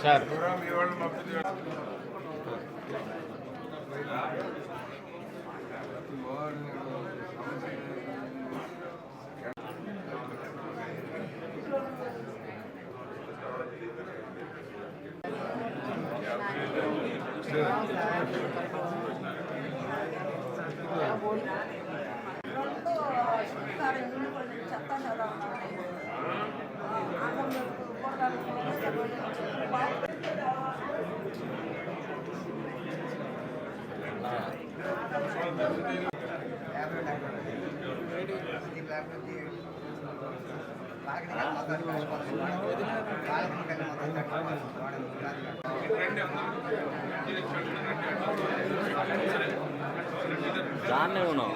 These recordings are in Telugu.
సార్ దాన్నే ఉన్నావు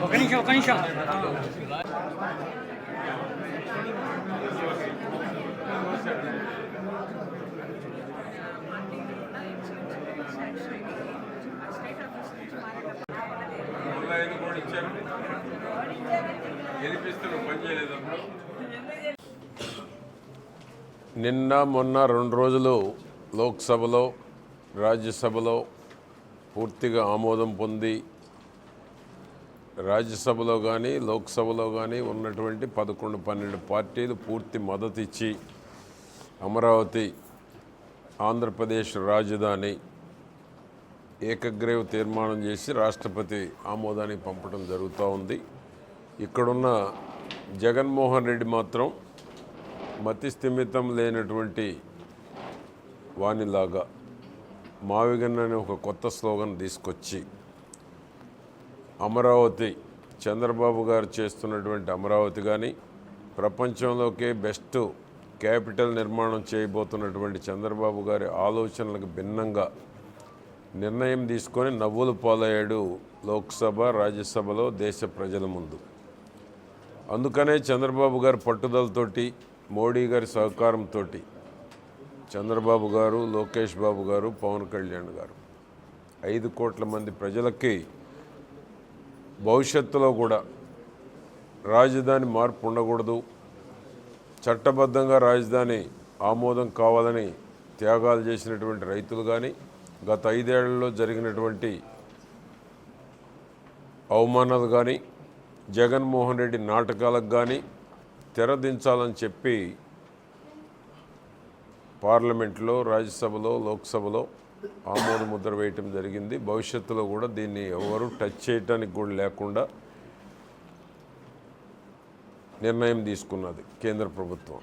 ఒక నిమిషం నిన్న మొన్న 2 రోజులు లోక్సభలో రాజ్యసభలో పూర్తిగా ఆమోదం పొంది రాజ్యసభలో కానీ లోక్సభలో కానీ ఉన్నటువంటి 11-12 పార్టీలు పూర్తి మద్దతు ఇచ్చి అమరావతి ఆంధ్రప్రదేశ్ రాజధాని ఏకగ్రీవ తీర్మానం చేసి రాష్ట్రపతి ఆమోదానికి పంపడం జరుగుతూ ఉంది. ఇక్కడున్న జగన్మోహన్ రెడ్డి మాత్రం మతి స్థిమితం లేనటువంటి వానిలాగా మావిగన్నని ఒక కొత్త స్లోగన్ తీసుకొచ్చి అమరావతి చంద్రబాబు గారు చేస్తున్నటువంటి అమరావతి కానీ ప్రపంచంలోకే బెస్ట్ క్యాపిటల్ నిర్మాణం చేయబోతున్నటువంటి చంద్రబాబు గారి ఆలోచనలకు భిన్నంగా నిర్ణయం తీసుకొని నవ్వులు పాలయ్యాడు లోక్సభ రాజ్యసభలో దేశ ప్రజల ముందు. అందుకనే చంద్రబాబు గారి పట్టుదలతోటి మోడీ గారి సహకారంతో చంద్రబాబు గారు, లోకేష్ బాబు గారు, పవన్ కళ్యాణ్ గారు 5 కోట్ల మంది ప్రజలకి భవిష్యత్తులో కూడా రాజధాని మార్పు ఉండకూడదు, చట్టబద్ధంగా రాజధాని ఆమోదం కావాలని త్యాగాలు చేసినటువంటి రైతులు కానీ గత 5 ఏళ్లలో జరిగినటువంటి అవమానాలు కానీ జగన్మోహన్ రెడ్డి నాటకాలకు కానీ తెరదించాలని చెప్పి పార్లమెంట్లో రాజ్యసభలో లోక్సభలో ఆమోద ముద్ర వేయటం జరిగింది. భవిష్యత్తులో కూడా దీన్ని ఎవరు టచ్ చేయటానికి కూడా లేకుండా నిర్ణయం తీసుకున్నది కేంద్ర ప్రభుత్వం.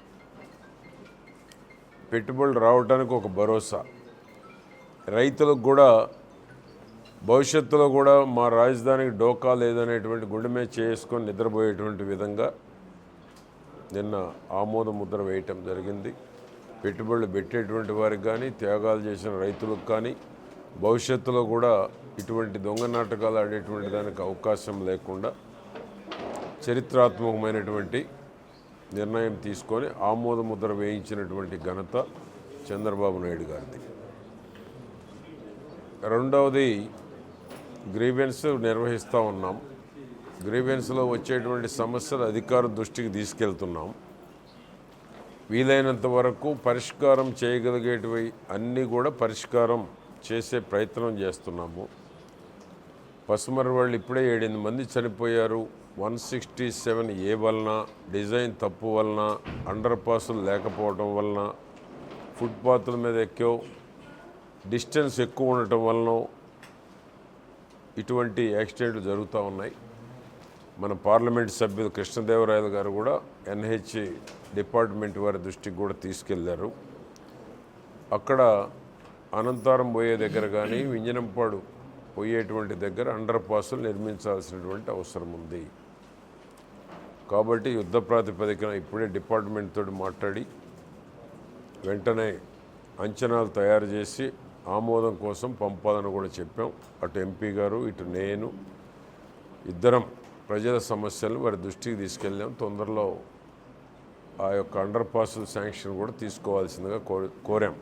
పెట్టుబడులు రావడానికి ఒక భరోసా, రైతులకు కూడా భవిష్యత్తులో కూడా మా రాజధానికి డోకా లేదనేటువంటి గుండె మీద చేసుకొని నిద్రపోయేటువంటి విధంగా నిన్న ఆమోద ముద్ర వేయటం జరిగింది. పెట్టుబడులు పెట్టేటువంటి వారికి కానీ త్యాగాలు చేసిన రైతులకు కానీ భవిష్యత్తులో కూడా ఇటువంటి దొంగ నాటకాలు ఆడేటువంటి దానికి అవకాశం లేకుండా చరిత్రాత్మకమైనటువంటి నిర్ణయం తీసుకొని ఆమోద ముద్ర వేయించినటువంటి ఘనత చంద్రబాబు నాయుడు గారిది. రెండవది గ్రీవెన్స్ నిర్వహిస్తూ ఉన్నాం. గ్రీవెన్స్లో వచ్చేటువంటి సమస్యలు అధికార దృష్టికి తీసుకెళ్తున్నాం. వీలైనంత వరకు పరిష్కారం చేయగలిగేటివి అన్నీ కూడా పరిష్కారం చేసే ప్రయత్నం చేస్తున్నాము. పసుమర్రి వాళ్ళు ఇప్పుడే 8 మంది చనిపోయారు. 167A వలన, డిజైన్ తప్పు వలన, అండర్ పాసులు లేకపోవడం వలన, ఫుట్పాత్ల మీద డిస్టెన్స్ ఎక్కువ ఉండటం వలన ఇటువంటి యాక్సిడెంట్లు జరుగుతూ ఉన్నాయి. మన పార్లమెంట్ సభ్యులు కృష్ణదేవరాయలు గారు కూడా NH డిపార్ట్మెంట్ వారి దృష్టికి కూడా తీసుకెళ్లారు. అక్కడ అనంతరం పోయే దగ్గర కానీ వింజనంపాడు పోయేటువంటి దగ్గర అండర్ పాసులు నిర్మించాల్సినటువంటి అవసరం ఉంది. కాబట్టి యుద్ధ ప్రాతిపదికన ఇప్పుడే డిపార్ట్మెంట్ తోటి మాట్లాడి వెంటనే అంచనాలు తయారు చేసి ఆమోదం కోసం పంపాలని కూడా చెప్పాం. అటు ఎంపీ గారు ఇటు నేను ఇద్దరం ప్రజల సమస్యలను వారి దృష్టికి తీసుకెళ్ళాం. తొందరలో ఆ యొక్క అండర్ పాసుల శాంక్షన్ కూడా తీసుకోవాల్సిందిగా కోరాం.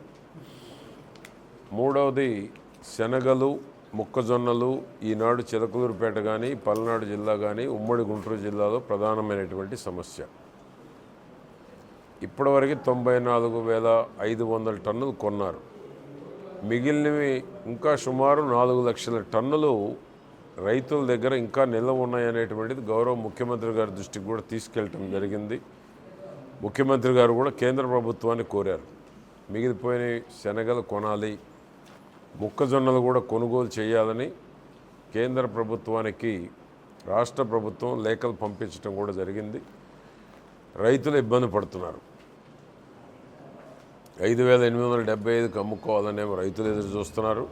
మూడవది శనగలు, మొక్కజొన్నలు ఈనాడు చిలకలూరుపేట కానీ, పల్నాడు జిల్లా కానీ, ఉమ్మడి గుంటూరు జిల్లాలో ప్రధానమైనటువంటి సమస్య. ఇప్పటివరకు 94,500 టన్నులు కొన్నారు. మిగిలినవి ఇంకా సుమారు 4 లక్షల టన్నులు రైతుల దగ్గర ఇంకా నిల్వ ఉన్నాయనేటువంటిది గౌరవ ముఖ్యమంత్రి గారి దృష్టికి కూడా తీసుకెళ్ళటం జరిగింది. ముఖ్యమంత్రి గారు కూడా కేంద్ర ప్రభుత్వాన్ని కోరారు, మిగిలిపోయిన శనగలు కొనాలి, మొక్కజొన్నలు కూడా కొనుగోలు చేయాలని కేంద్ర ప్రభుత్వానికి రాష్ట్ర ప్రభుత్వం లేఖలు పంపించడం కూడా జరిగింది. రైతులు ఇబ్బంది పడుతున్నారు. 5,875కి అమ్ముకోవాలనేమో రైతులు ఎదురు చూస్తున్నారు.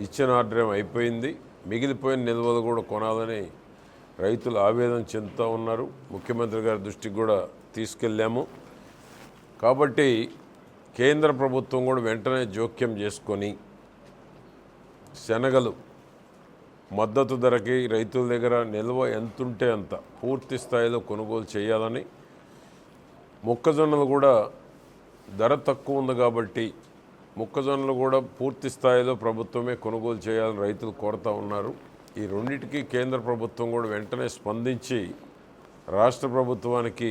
ఇచ్చిన ఆర్డర్ ఏమో అయిపోయింది, మిగిలిపోయిన నిల్వలు కూడా కొనాలని రైతులు ఆవేదన చెందుతూ ఉన్నారు. ముఖ్యమంత్రి గారి దృష్టికి కూడా తీసుకెళ్ళాము. కాబట్టి కేంద్ర ప్రభుత్వం కూడా వెంటనే జోక్యం చేసుకొని శనగలు మద్దతు ధరకి రైతుల దగ్గర నిల్వ ఎంతుంటే అంత పూర్తి స్థాయిలో కొనుగోలు చేయాలని, మొక్కజొన్నలు కూడా ధర తక్కువ ఉంది కాబట్టి మొక్కజొన్నలు కూడా పూర్తి స్థాయిలో ప్రభుత్వమే కొనుగోలు చేయాలని రైతులు కోరుతూ ఉన్నారు. ఈ రెండింటికి కేంద్ర ప్రభుత్వం కూడా వెంటనే స్పందించి రాష్ట్ర ప్రభుత్వానికి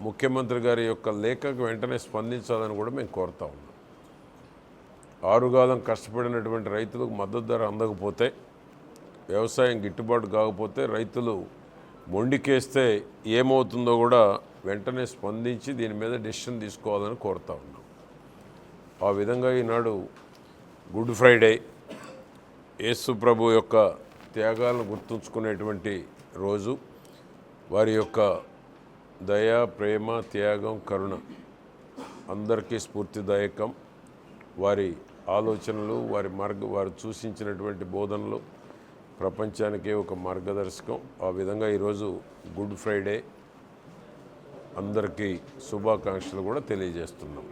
ముఖ్యమంత్రి గారి యొక్క లేఖకు వెంటనే స్పందించాలని కూడా మేము కోరుతా ఉన్నాం. ఆరుగాలం కష్టపడినటువంటి రైతులకు మద్దతు ధర అందకపోతే, వ్యవసాయం గిట్టుబాటు కాకపోతే రైతులు మొండికేస్తే ఏమవుతుందో కూడా వెంటనే స్పందించి దీని మీద డెసిషన్ తీసుకోవాలని కోరుతా ఉన్నాం. ఆ విధంగా ఈనాడు గుడ్ ఫ్రైడే, యేసు ప్రభు యొక్క త్యాగాలను గుర్తుంచుకునేటువంటి రోజు. వారి యొక్క దయ, ప్రేమ, త్యాగం, కరుణ అందరికీ స్ఫూర్తిదాయకం. వారి ఆలోచనలు, వారు సూచించినటువంటి బోధనలు ప్రపంచానికే ఒక మార్గదర్శకం. ఆ విధంగా ఈరోజు గుడ్ ఫ్రైడే, అందరికీ శుభాకాంక్షలు కూడా తెలియజేస్తున్నాం.